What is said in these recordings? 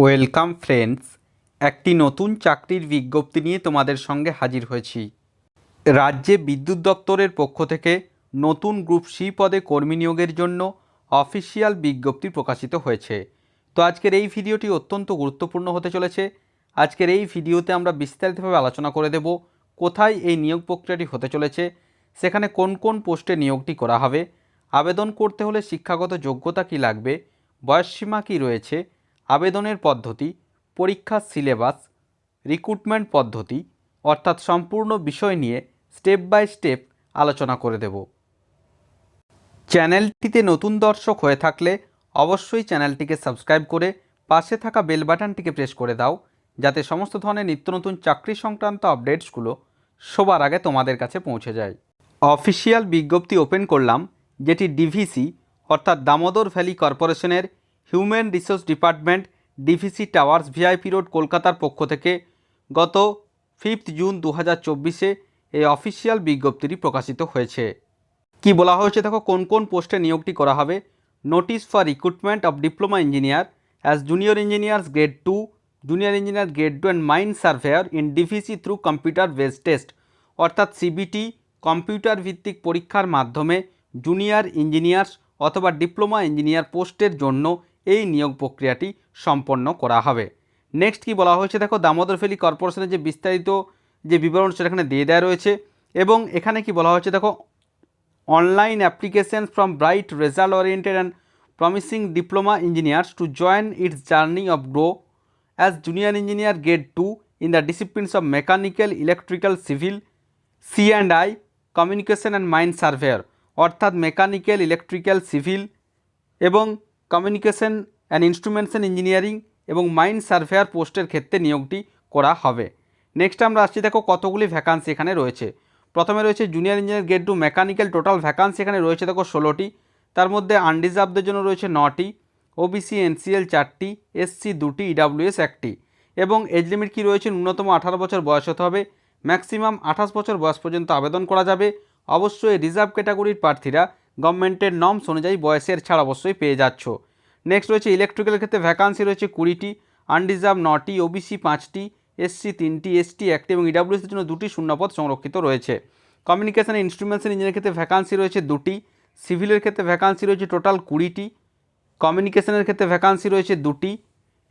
Welcome friends, একটি নতুন চাকরির বিজ্ঞপ্তি নিয়ে তোমাদের সঙ্গে হাজির হয়েছি। রাজ্যে বিদ্যুৎ দপ্তরের পক্ষ থেকে নতুন গ্রুপ সি পদে কর্মী নিয়োগের জন্য অফিসিয়াল বিজ্ঞপ্তি প্রকাশিত হয়েছে। তো আজকের এই ভিডিওটি অত্যন্ত গুরুত্বপূর্ণ হতে চলেছে। আজকের এই ভিডিওতে আমরা বিস্তারিতভাবে আলোচনা করে দেব কোথায় এই নিয়োগ প্রক্রিয়াটি হতে চলেছে, সেখানে কোন কোন পোস্টে নিয়োগটি করা হবে, আবেদন করতে হলে শিক্ষাগত যোগ্যতা কী লাগবে, বয়সসীমা কী রয়েছে, আবেদনের পদ্ধতি, পরীক্ষার সিলেবাস, রিক্রুটমেন্ট পদ্ধতি অর্থাৎ সম্পূর্ণ বিষয় নিয়ে স্টেপ বাই স্টেপ আলোচনা করে দেব। চ্যানেলটিতে নতুন দর্শক হয়ে থাকলে অবশ্যই চ্যানেলটিকে সাবস্ক্রাইব করে পাশে থাকা বেল বাটনটিকে প্রেস করে দাও, যাতে সমস্ত ধরনের নিত্য নতুন চাকরি সংক্রান্ত আপডেটসগুলো সবার আগে তোমাদের কাছে পৌঁছে যায়। অফিসিয়াল বিজ্ঞপ্তি ওপেন করলাম, যেটি ডিভিসি অর্থাৎ দামোদর ভ্যালি কর্পোরেশনের human resource department, DVC towers, VIP road, কলকাতার পক্ষ থেকে গত 5 জুন 2024 এই অফিসিয়াল বিজ্ঞপ্তিটি প্রকাশিত হয়েছে। কি বলা হয়েছে দেখো, কোন কোন পোস্টে নিয়োগটি করা হবে। Notice for recruitment of diploma engineer as junior engineers grade 2, junior engineer grade 2 and mine surveyor in DVC through computer based test অর্থাৎ সিবিটি কম্পিউটার ভিত্তিক পরীক্ষার মাধ্যমে জুনিয়র ইঞ্জিনিয়ার্স অথবা ডিপ্লোমা ইঞ্জিনিয়ার পোস্টের জন্য এই নিয়োগ প্রক্রিয়াটি সম্পন্ন করা হবে। নেক্সট কি বলা হয়েছে দেখো, দামোদর ভ্যালি কর্পোরেশনের যে বিস্তারিত যে বিবরণ সেটা এখানে দিয়ে দেওয়া রয়েছে, এবং এখানে কি বলা হয়েছে দেখো, online application from bright result oriented and promising diploma engineers to join it's journey of grow as junior engineer grade 2 in the disciplines of mechanical, electrical, civil, C&I, communication and mine surveyor অর্থাৎ mechanical, electrical, civil এবং communication and instrumentation engineering এবং mine surveyor পোস্টের ক্ষেত্রে নিয়োগটি করা হবে। Next আমরা আসছি দেখো কতগুলি ভ্যাকান্সি এখানে রয়েছে। প্রথমে রয়েছে junior engineer grade 2 mechanical, total vacancy এখানে রয়েছে দেখো 16টি, তার মধ্যে আনরিজার্ভদের জন্য রয়েছে 9টি, ওবিসি এনসিএল 4টি, এসসি 2টি, ইডাব্লিউএস 1টি, এবং এজ লিমিট কি রয়েছে, ন্যূনতম 18 বছর বয়স হতে হবে, ম্যাক্সিমাম 28 বছর বয়স পর্যন্ত আবেদন করা যাবে। অবশ্যই রিজার্ভ ক্যাটাগরির প্রার্থীরা গভর্নমেন্টের নর্মস অনুযায়ী বয়সের ছাড় অবশ্যই পেয়ে যাচ্ছ। নেক্সট রয়েছে ইলেকট্রিক্যালের ক্ষেত্রে ভ্যাকান্সি রয়েছে 20টি, আনরিজার্ভ 9টি, ওবিসি 5টি, এসসি 3টি, এসটি 1টি এবং ইডাব্লিউএসের জন্য 2টি শূন্যপদ সংরক্ষিত রয়েছে। কমিউনিকেশন অ্যান্ড ইনস্ট্রুমেন্টেশন ইঞ্জিনিয়ারের ক্ষেত্রে ভ্যাকান্সি রয়েছে 2টি, সিভিলের ক্ষেত্রে ভ্যাকান্সি রয়েছে টোটাল 20টি, কমিউনিকেশনের ক্ষেত্রে ভ্যাকান্সি রয়েছে 2টি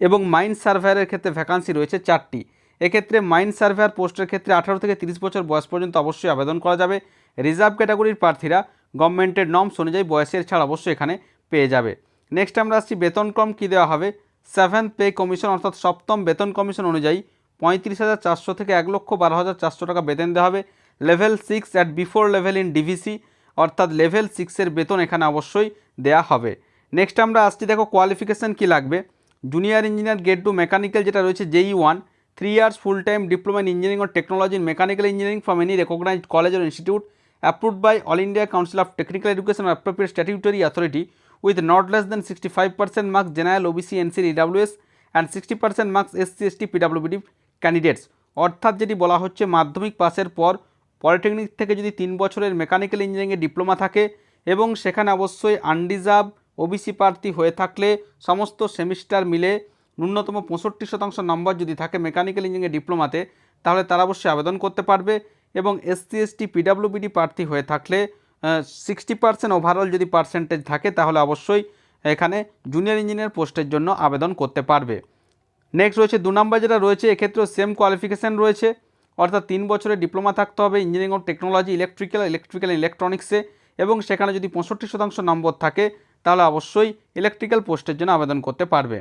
এবং মাইন সার্ভেয়ারের ক্ষেত্রে ভ্যাকান্সি রয়েছে 4টি। এক্ষেত্রে মাইন সার্ভেয়ার পোস্টের ক্ষেত্রে 18 থেকে 30 বছর বয়স পর্যন্ত অবশ্যই আবেদন করা যাবে। রিজার্ভ ক্যাটাগরির প্রার্থীরা গভর্নমেন্টের নর্মস অনুযায়ী বয়সের ছাড় অবশ্যই এখানে পেয়ে যাবে। নেক্সট আমরা আসছি বেতনক্রম কী দেওয়া হবে। 7th পে কমিশন অর্থাৎ সপ্তম বেতন কমিশন অনুযায়ী 35,400 থেকে 1,12,400 টাকা বেতন দেওয়া হবে। Level 6 at before level in DVC অর্থাৎ লেভেল 6-এর বেতন এখানে অবশ্যই দেওয়া হবে। নেক্সট আমরা আসছি দেখো কোয়ালিফিকেশান কী লাগবে। জুনিয়র ইঞ্জিনিয়ার গ্রেড 2 মেকানিক্যাল যেটা রয়েছে JE1, 3 years full time diploma in engineering or technology in mechanical engineering from any recognized college or institute approved by All India Council of Technical Education or appropriate statutory authority with not less than 65% marks general OBC NCL EWS and 60% marks SC ST PWBD candidates অর্থাৎ যেটি বলা হচ্ছে মাধ্যমিক পাসের পর polytechnic থেকে যদি 3 বছরের মেকানিক্যাল ইঞ্জিনিয়ারিংয়ে ডিপ্লোমা থাকে এবং সেখানে অবশ্যই আনরিজার্ভ ওবিসি প্রার্থী হয়ে থাকলে সমস্ত সেমিস্টার মিলে ন্যূনতম 65% নম্বর যদি থাকে মেকানিক্যাল ইঞ্জিনিয়ারিং ডিপ্লোমাতে, তাহলে তারা অবশ্যই আবেদন করতে পারবে। এবং SC ST PWBD প্রার্থী হয়ে থাকলে 60% ওভারঅল যদি পার্সেন্টেজ থাকে তাহলে অবশ্যই এখানে জুনিয়র ইঞ্জিনিয়ার পোস্টের জন্য আবেদন করতে পারবে। নেক্সট রয়েছে 2 নম্বর যেটা রয়েছে, এক্ষেত্রেও সেম কোয়ালিফিকেশান রয়েছে অর্থাৎ 3 বছরের ডিপ্লোমা থাকতে হবে ইঞ্জিনিয়ারিং ও টেকনোলজি, ইলেকট্রিক্যাল ইলেকট্রনিক্সে, এবং সেখানে যদি 65% নম্বর থাকে তাহলে অবশ্যই ইলেকট্রিক্যাল পোস্টের জন্য আবেদন করতে পারবে।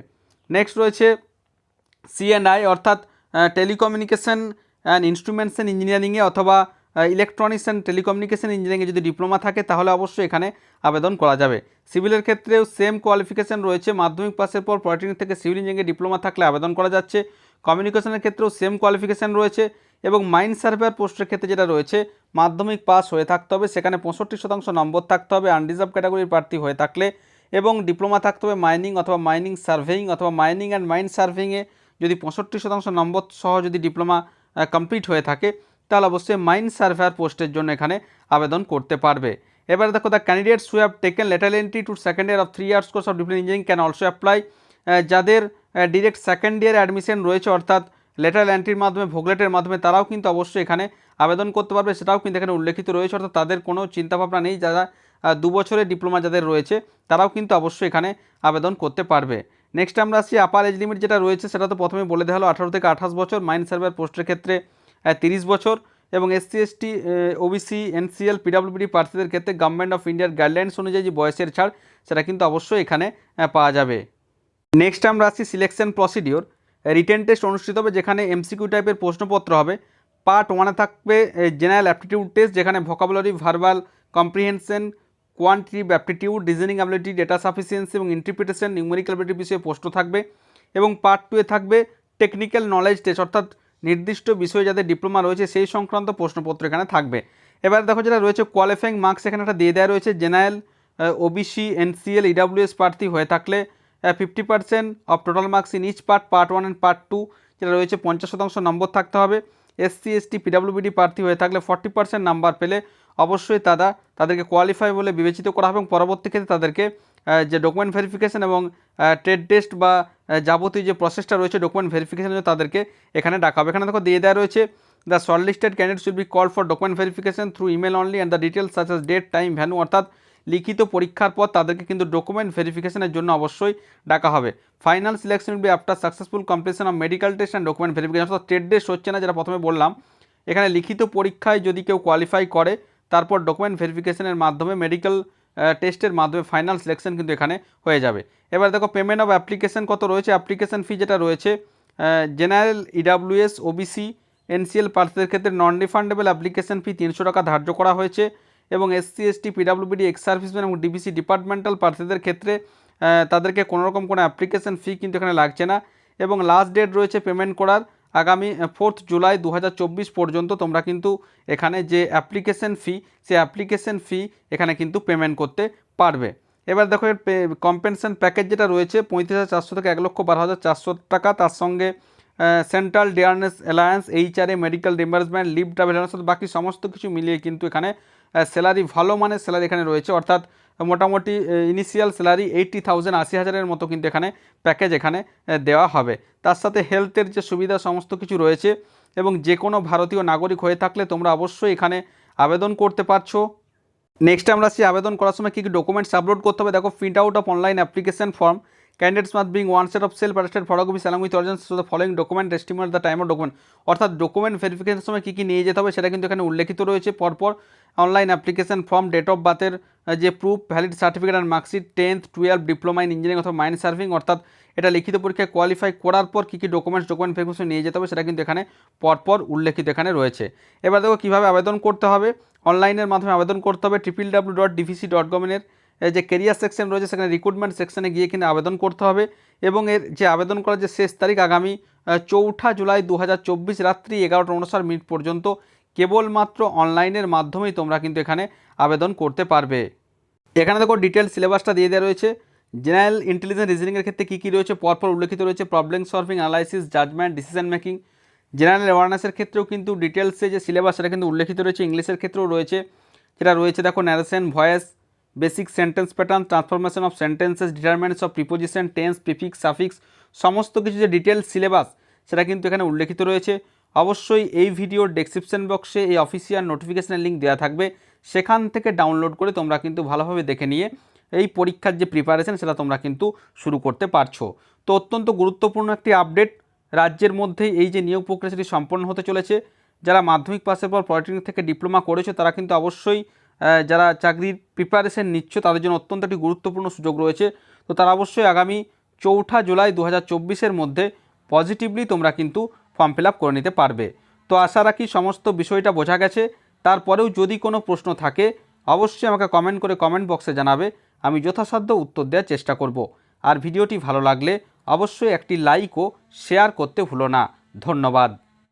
নেক্সট রয়েছে C&I অর্থাৎ টেলিকমিউনিকেশন অ্যান্ড ইনস্ট্রুমেন্টেশন ইঞ্জিনিয়ারিংয়ে অথবা ইলেকট্রনিক্স অ্যান্ড টেলিকমিউনিকেশন ইঞ্জিনিয়ারিংয়ে যদি ডিপ্লোমা থাকে তাহলে অবশ্যই এখানে আবেদন করা যাবে। সিভিলের ক্ষেত্রেও সেম কোয়ালিফিকেশান রয়েছে, মাধ্যমিক পাসের পর পলিটেকনিক থেকে সিভিল ইঞ্জিনিয়ারিংয়ে ডিপ্লোমা থাকলে আবেদন করা যাচ্ছে। কমিউনিকেশনের ক্ষেত্রেও সেম কোয়ালিফিকেশান রয়েছে এবং মাইন সার্ভেয়ার পোস্টের ক্ষেত্রে যেটা রয়েছে মাধ্যমিক পাস হয়ে থাকতে হবে, সেখানে 65% নম্বর থাকতে হবে আনরিজার্ভ ক্যাটাগরির প্রার্থী হয়ে থাকলে, এবং ডিপ্লোমা থাকতে হবে মাইনিং অথবা মাইনিং সার্ভেইং অথবা মাইনিং অ্যান্ড মাইন সার্ভেইংয়ে যদি 65% নম্বর সহ যদি ডিপ্লোমা কমপ্লিট হয়ে থাকে তাহলে অবশ্যই মাইন সার্ভেয়ার পোস্টের জন্য এখানে আবেদন করতে পারবে। এবারে দেখো, the candidates who have taken lateral entry two second year of 3 years course of diploma engineering can also apply. যাদের ডিরেক্ট সেকেন্ড ইয়ার অ্যাডমিশন রয়েছে অর্থাৎ লেটারাল এন্ট্রির মাধ্যমে ভোগলেটের মাধ্যমে তারাও কিন্তু অবশ্যই এখানে আবেদন করতে পারবে, সেটাও কিন্তু এখানে উল্লেখিত রয়েছে। অর্থাৎ তাদের কোনো চিন্তাভাবনা নেই, যারা 2 বছরের ডিপ্লোমা যাদের রয়েছে তারাও কিন্তু অবশ্যই এখানে আবেদন করতে পারবে। নেক্সট আমরা আসছি আপার এজ লিমিট যেটা রয়েছে, সেটা তো প্রথমে বলে দেওয়া হলো 18 থেকে 28 বছর, মাইন সার্ভেয়ার পোস্টের ক্ষেত্রে 30 বছর, এবং এসসি এসটি ওবিসি এনসিএল পিডাব্লিউবিডি প্রার্থীদের ক্ষেত্রে গভর্নমেন্ট অফ ইন্ডিয়ার গাইডলাইন্স অনুযায়ী যে বয়সের ছাড় সেটা কিন্তু অবশ্যই এখানে পাওয়া যাবে। নেক্সট আমরা আসছি সিলেকশন প্রসিডিওর। রিটেন টেস্ট অনুষ্ঠিত হবে যেখানে এমসিকিউ টাইপের প্রশ্নপত্র হবে। পার্ট 1-এ থাকবে জেনারেল অ্যাপটিটিউড টেস্ট, যেখানে vocabulary, verbal comprehension, quantitative aptitude, reasoning ability, data sufficiency এবং ইন্টারপ্রিটেশন, নিউমেরিক্যাল অ্যাবিলিটি বিষয়ে প্রশ্ন থাকবে। এবং পার্ট 2-এ থাকবে টেকনিক্যাল নলেজ টেস্ট, অর্থাৎ নির্দিষ্ট বিষয়ে যাদের ডিপ্লোমা রয়েছে সেই সংক্রান্ত প্রশ্নপত্র এখানে থাকবে। এবার দেখো যেটা রয়েছে কোয়ালিফাইং মার্কস এখানে একটা দিয়ে দেওয়া রয়েছে। জেনারেল ওবিসি এনসিএল ইডাব্লিউএস প্রার্থী হয়ে থাকলে 50% of total marks in each part, part 1 and part 2 যেটা রয়েছে 50% নম্বর থাকতে হবে। এসসি এসটি পিডাব্লিউবিডি প্রার্থী হয়ে থাকলে 40% নাম্বার পেলে অবশ্যই তাদেরকে কোয়ালিফাই বলে বিবেচিত করা হবে এবং পরবর্তী ক্ষেত্রে তাদেরকে যে ডকুমেন্ট ভেরিফিকেশন এবং ট্রেড টেস্ট বা যাবতীয় যে প্রসেসটা রয়েছে ডকুমেন্ট ভেরিফিকেশনের জন্য তাদেরকে এখানে ডাকা হবে। এখানে দেখো দিয়ে দেওয়া রয়েছে the shortlisted candidates will be call for document verification through email only and the details such as date, time, venue, অর্থাৎ লিখিত পরীক্ষার পর তাদেরকে কিন্তু ডকুমেন্ট ভেরিফিকেশনের জন্য অবশ্যই ডাকা হবে। Final selection will be after successful completion of medical test and document verification, অর্থাৎ ট্রেড টেস্ট হচ্ছে না যেটা প্রথমে বললাম। এখানে লিখিত পরীক্ষায় যদি কেউ কোয়ালিফাই করে তারপর ডকুমেন্ট ভেরিফিকেশনের মাধ্যমে মেডিকেল টেস্টের মাধ্যমে ফাইনাল সিলেকশন কিন্তু এখানে হয়ে যাবে। এবার দেখো পেমেন্ট অফ অ্যাপ্লিকেশন কত রয়েছে। অ্যাপ্লিকেশন ফি যেটা রয়েছে জেনারেল ইডাব্লিউএস ওবিসি এনসিএল প্রার্থীদের ক্ষেত্রে নন রিফান্ডেবল অ্যাপ্লিকেশন ফি 300 টাকা ধার্য করা হয়েছে, এবং এসসি এসটি পিডাব্লিউবিডি এক্স সার্ভিসম্যান এবং ডিবিসি ডিপার্টমেন্টাল প্রার্থীদের ক্ষেত্রে তাদেরকে কোনোরকম কোনো অ্যাপ্লিকেশন ফি কিন্তু এখানে লাগছে না। এবং লাস্ট ডেট রয়েছে পেমেন্ট করার আগামী 4 জুলাই 2024 পর্যন্ত তোমরা কিন্তু এখানে যে অ্যাপ্লিকেশন ফি সেই অ্যাপ্লিকেশন ফি এখানে কিন্তু পেমেন্ট করতে পারবে। এবার দেখো এর কম্পেনসেশন প্যাকেজ যেটা রয়েছে 35,400 থেকে 1,12,400 টাকা, তার সঙ্গে central dearness allowance, HRA, medical reimbursement, leave travel allowance, বাকি সমস্ত কিছু মিলিয়ে কিন্তু এখানে স্যালারি ভালো মানের স্যালারি এখানে রয়েছে, অর্থাৎ মোটামুটি ইনিশিয়াল স্যালারি 80,000 80,000-এর মতো কিন্তু এখানে প্যাকেজ এখানে দেওয়া হবে। তার সাথে হেলথের যে সুবিধা সমস্ত কিছু রয়েছে, এবং যে কোনো ভারতীয় নাগরিক হয়ে থাকলে তোমরা অবশ্যই এখানে আবেদন করতে পারছো। নেক্সট আমরা আসছি আবেদন করার সময় কী কী ডকুমেন্টস আপলোড করতে হবে। দেখো print out of online application form, candidates must bring one set of self attested photocopies along with originals to the following document estimate the time of document, অর্থাৎ ডকুমেন্ট ভেরিফিকেশনের সময় কী কী নিয়ে যেতে হবে সেটা কিন্তু এখানে উল্লেখিত রয়েছে পরপর। Online application form, date of বার্থের যে proof, valid certificate and marksheet, 10th 12 diploma in engineering অথবা মাইন সার্ভিং, অর্থাৎ এটা লিখিত পরীক্ষায় কোয়ালিফাই করার পর কী কী ডকুমেন্ট ভেরিফিকেশন নিয়ে যেতে হবে সেটা কিন্তু এখানে পরপর উল্লেখিত এখানে রয়েছে। এবার দেখো কীভাবে আবেদন করতে হবে। অনলাইনের মাধ্যমে আবেদন করতে হবে www.dvc.gov-in-এর যে কেরিয়ার সেকশন রয়েছে সেখানে রিক্রুটমেন্ট সেকশনে গিয়ে কিন্তু আবেদন করতে হবে, এবং এর যে আবেদন করার যে শেষ তারিখ আগামী 4 জুলাই 2024 রাত্রি 11:59 পর্যন্ত কেবলমাত্র অনলাইনের মাধ্যমেই তোমরা কিন্তু এখানে আবেদন করতে পারবে। এখানে দেখো ডিটেল সিলেবাসটা দিয়ে দেওয়া রয়েছে। জেনারেল ইন্টেলিজেন্স রিজনিংয়ের ক্ষেত্রে কী কী রয়েছে পরপর উল্লেখিত রয়েছে, problem solving, analysis, judgement, decision making. General অ্যাওয়ারনেসের ক্ষেত্রেও কিন্তু ডিটেলসে যে সিলেবাস সেটা কিন্তু উল্লেখিত রয়েছে। ইংলিশের ক্ষেত্রেও রয়েছে, যেটা রয়েছে দেখো narration, voice, basic sentence pattern, transformation of sentences, determinants of preposition, tense, prefix, suffix, সমস্ত কিছু যে ডিটেল সিলেবাস সেটা কিন্তু এখানে উল্লেখিত রয়েছে। অবশ্যই এই ভিডিওর ডেসক্রিপশন বক্সে এই অফিসিয়াল নোটিফিকেশনের লিঙ্ক দেওয়া থাকবে, সেখান থেকে ডাউনলোড করে তোমরা কিন্তু ভালোভাবে দেখে নিয়ে এই পরীক্ষার যে প্রিপারেশন সেটা তোমরা কিন্তু শুরু করতে পারছো। তো অত্যন্ত গুরুত্বপূর্ণ একটি আপডেট, রাজ্যের মধ্যেই এই যে নিয়োগ প্রক্রিয়া সেটি সম্পন্ন হতে চলেছে। যারা মাধ্যমিক পাসের পর পলিটেকনিক থেকে ডিপ্লোমা করেছো তারা কিন্তু অবশ্যই যারা চাকরির প্রিপারেশন নিচ্ছ তাদের জন্য অত্যন্ত একটি গুরুত্বপূর্ণ সুযোগ রয়েছে। তো তারা অবশ্যই আগামী 4 জুলাই 2024-এর মধ্যে পজিটিভলি তোমরা কিন্তু ফর্ম ফিল আপ করে নিতে পারবে। তো আশা রাখি সমস্ত বিষয়টা বোঝা গেছে। তারপরেও যদি কোনো প্রশ্ন থাকে অবশ্যই আমাকে কমেন্ট করে কমেন্ট বক্সে জানাবে, আমি যথাসাধ্য উত্তর দেওয়ার চেষ্টা করব। আর ভিডিওটি ভালো লাগলে অবশ্যই একটি লাইক ও শেয়ার করতে ভুলো না। ধন্যবাদ।